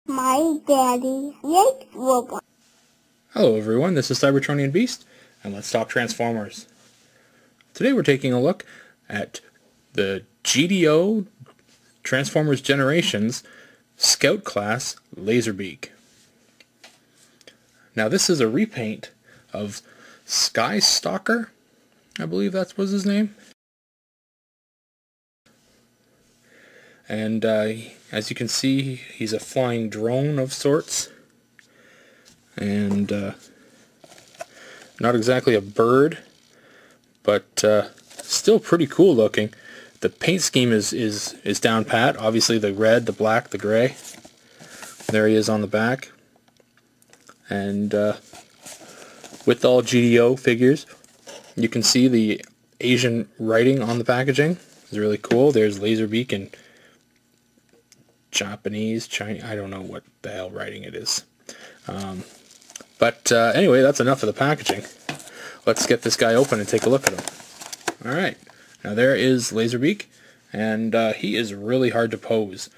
My daddy makes robots. Hello everyone, this is Cybertronian Beast, and let's talk Transformers. Today we're taking a look at the GDO Transformers Generations Scout Class Laserbeak. Now this is a repaint of Skystalker, I believe that was his name. And as you can see, he's a flying drone of sorts. And not exactly a bird, but still pretty cool looking. The paint scheme is down pat. Obviously the red, the black, the gray. There he is on the back. And with all GDO figures, you can see the Asian writing on the packaging. It's really cool. There's Laserbeak and Japanese, Chinese, I don't know what the hell writing it is. But anyway, that's enough of the packaging. Let's get this guy open and take a look at him. Alright, now there is Laserbeak, and he is really hard to pose.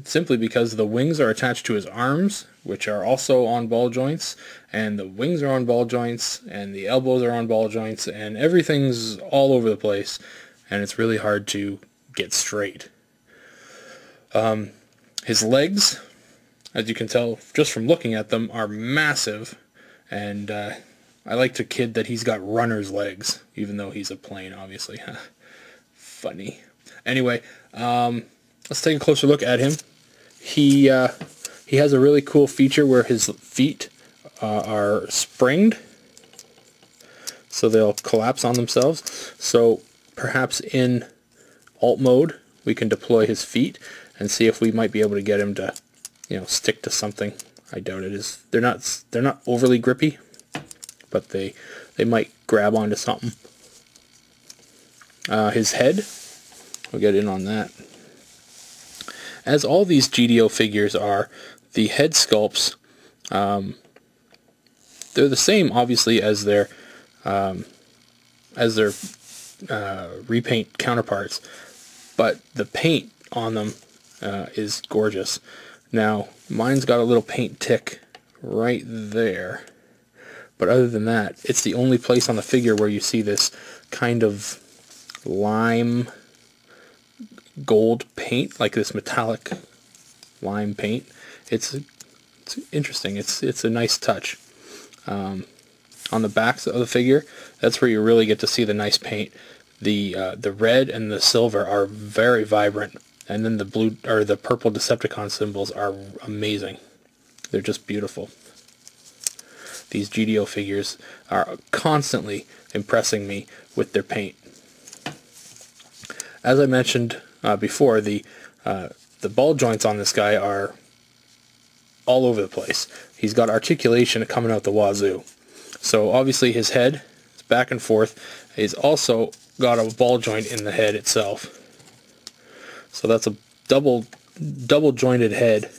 Simply because the wings are attached to his arms, which are also on ball joints, and the wings are on ball joints, and the elbows are on ball joints, and everything's all over the place, and it's really hard to get straight. His legs, as you can tell just from looking at them, are massive, and I like to kid that he's got runner's legs, even though he's a plane, obviously. Funny. Anyway, let's take a closer look at him. He has a really cool feature where his feet are springed, so they'll collapse on themselves. So perhaps in alt mode we can deploy his feet and see if we might be able to get him to, stick to something. I doubt it is. They're not overly grippy, but they might grab onto something. His head, we'll get in on that. As all these GDO figures are, the head sculpts, they're the same obviously as their repaint counterparts, but the paint on them is gorgeous. Now, mine's got a little paint tick right there, but other than that, it's the only place on the figure where you see this kind of lime gold paint, like this metallic lime paint. It's interesting. It's a nice touch. On the backs of the figure, that's where you really get to see the nice paint. The red and the silver are very vibrant, and then the blue or the purple Decepticon symbols are amazing. They're just beautiful. These GDO figures are constantly impressing me with their paint. As I mentioned before, the ball joints on this guy are all over the place. He's got articulation coming out the wazoo. So obviously his head is back and forth. He's also got a ball joint in the head itself. So that's a double jointed head.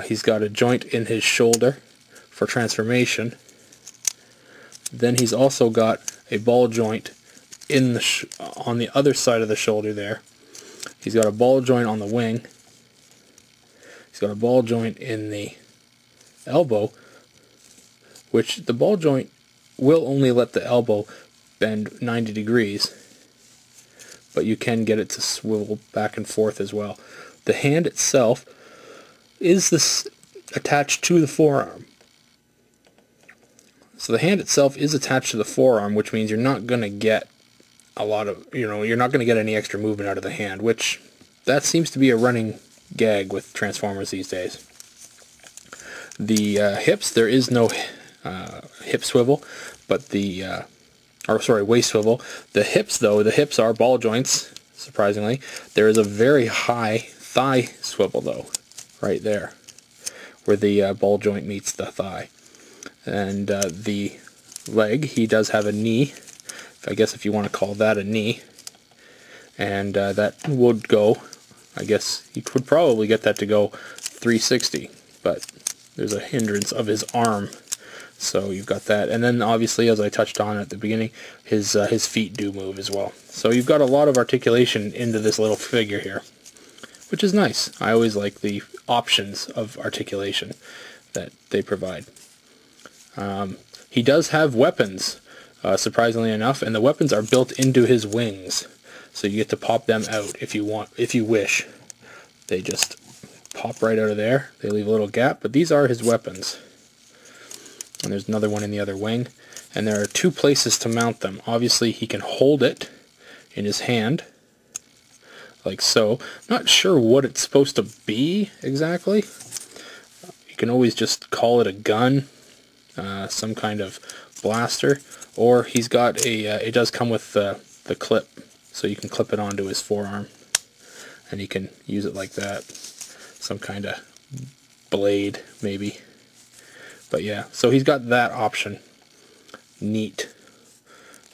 He's got a joint in his shoulder for transformation. Then he's also got a ball joint in the on the other side of the shoulder there. He's got a ball joint on the wing. He's got a ball joint in the elbow, which the ball joint will only let the elbow bend 90 degrees, but you can get it to swivel back and forth as well. The hand itself is attached to the forearm. So the hand itself is attached to the forearm, which means you're not going to get a lot of, you're not going to get any extra movement out of the hand, which that seems to be a running gag with Transformers these days. The hips, there is no hip swivel, but waist swivel. The hips, though, the hips are ball joints, surprisingly. There is a very high thigh swivel, though, right there, where the ball joint meets the thigh. And the leg, he does have a knee, I guess if you want to call that a knee, and that would go, I guess you could probably get that to go 360, but there's a hindrance of his arm. So you've got that, and then obviously, as I touched on at the beginning, his feet do move as well. So you've got a lot of articulation into this little figure here. which is nice. I always like the options of articulation that they provide. He does have weapons, surprisingly enough, and the weapons are built into his wings, so you get to pop them out if you wish. They just pop right out of there. They leave a little gap, but these are his weapons. And there's another one in the other wing, and there are two places to mount them. Obviously, he can hold it in his hand, like so. Not sure what it's supposed to be exactly. You can always just call it a gun, some kind of blaster, or he's got a, it does come with the clip, so you can clip it onto his forearm, and he can use it like that. Some kind of blade, maybe. But yeah, so he's got that option. Neat.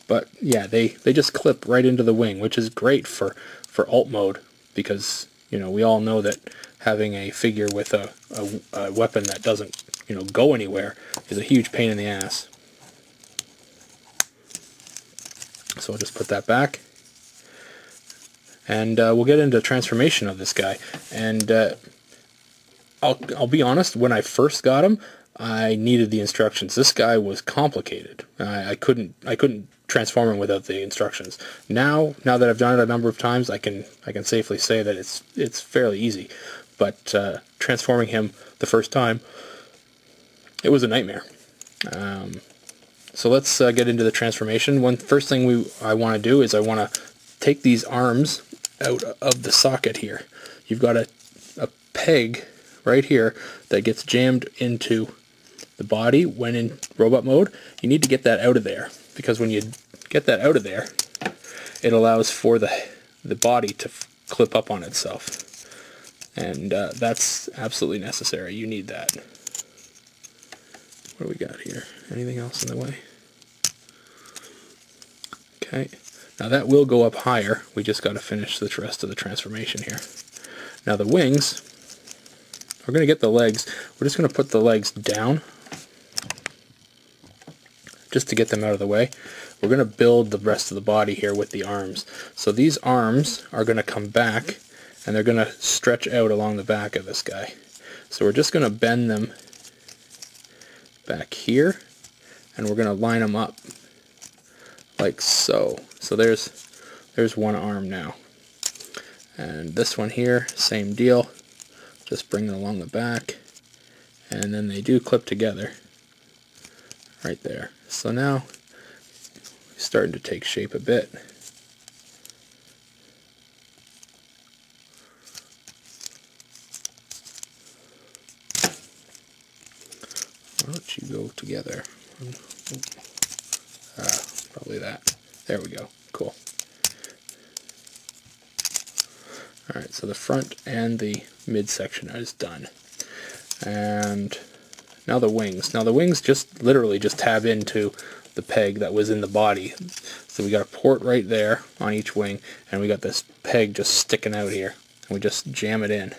But yeah, they just clip right into the wing, which is great for alt mode, because, you know, we all know that having a figure with a weapon that doesn't, you know, go anywhere is a huge pain in the ass. So I'll just put that back. And we'll get into transformation of this guy. And I'll be honest, when I first got him, I needed the instructions. This guy was complicated. I couldn't transform him without the instructions. Now that I've done it a number of times, I can safely say that it's fairly easy. But transforming him the first time, it was a nightmare. So let's get into the transformation. First thing I want to do is I want to take these arms out of the socket here. You've got a peg right here that gets jammed into the body when in robot mode. You need to get that out of there, because when you get that out of there, it allows for the body to clip up on itself, and that's absolutely necessary. You need that. What do we got here? Anything else in the way? Okay, now that will go up higher. We just got to finish the rest of the transformation here. Now the wings, we're going to get the legs. We're just going to put the legs down just to get them out of the way. We're going to build the rest of the body here with the arms. So these arms are going to come back, and they're going to stretch out along the back of this guy. So we're just going to bend them back here, and we're going to line them up like so. So there's one arm now. And this one here, same deal. Just bring it along the back, and then they do clip together right there. So now it's starting to take shape a bit. Why don't you go together? Probably that. There we go. Cool. Alright, so the front and the midsection is done. And now the wings. Now the wings just literally just tab into the peg that was in the body. So we got a port right there on each wing, and we got this peg just sticking out here. And we just jam it in.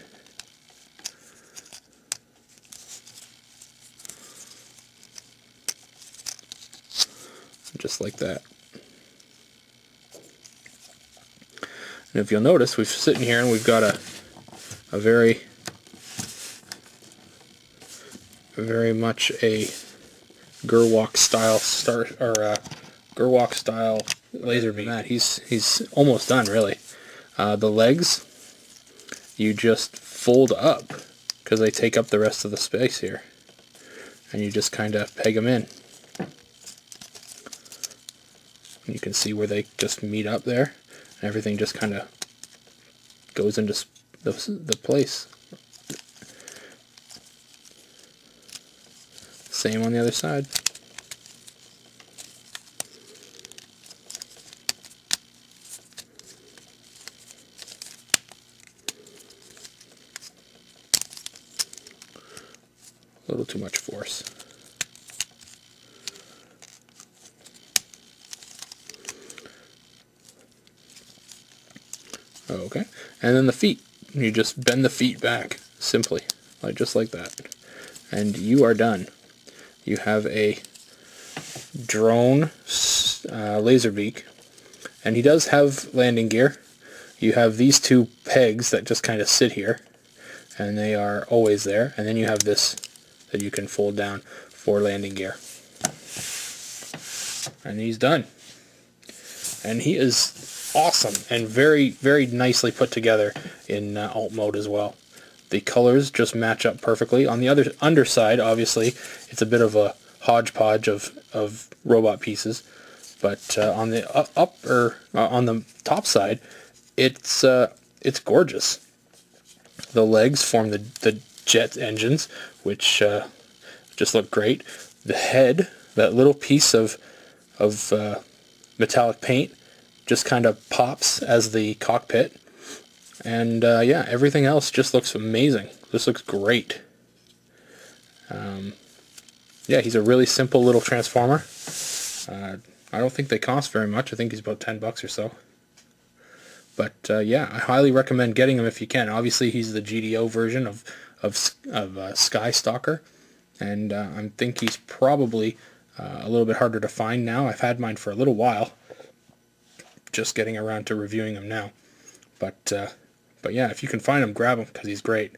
Just like that. And if you'll notice, we're sitting here and we've got a very much a Gerwalk style Gerwalk style Laserbeak. He's almost done, really. The legs, you just fold up because they take up the rest of the space here, and you just kind of peg them in. And you can see where they just meet up there, and everything just kind of goes into the place. Same on the other side. A little too much force. Okay, and then the feet. You just bend the feet back, simply, just like that. And you are done. You have a drone Laserbeak, and he does have landing gear. you have these two pegs that just kind of sit here, and they are always there, and then you have this that you can fold down for landing gear. And he's done. And he is awesome and very, very nicely put together in alt mode as well. The colors just match up perfectly. On the other underside, obviously, it's a bit of a hodgepodge of robot pieces, but on the on the top side, it's gorgeous. The legs form the jet engines, which just look great. The head, that little piece of metallic paint, just kind of pops as the cockpit. And yeah, everything else just looks amazing. This looks great. Yeah, he's a really simple little transformer. I don't think they cost very much. I think he's about $10 or so. But yeah, I highly recommend getting him if you can. Obviously, he's the GDO version of Skystalker, and I think he's probably a little bit harder to find now. I've had mine for a little while, just getting around to reviewing him now. But yeah, if you can find him, grab him because he's great.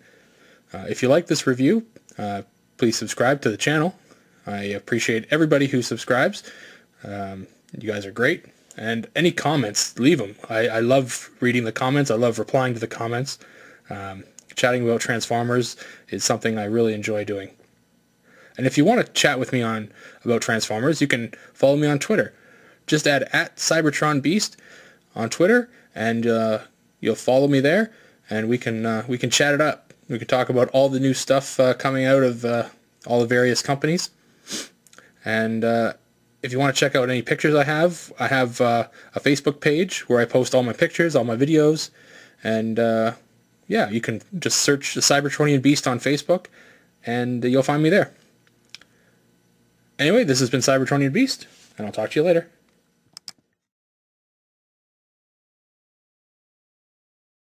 If you like this review, please subscribe to the channel. I appreciate everybody who subscribes. You guys are great. And any comments, leave them. I love reading the comments. I love replying to the comments. Chatting about Transformers is something I really enjoy doing. And if you want to chat with me about Transformers, you can follow me on Twitter. Just add @CybertronBeast on Twitter, and you'll follow me there, and we can chat it up. We can talk about all the new stuff coming out of all the various companies. And if you want to check out any pictures I have a Facebook page where I post all my pictures, all my videos, and yeah, you can just search the Cybertronian Beast on Facebook, and you'll find me there. Anyway, this has been Cybertronian Beast, and I'll talk to you later.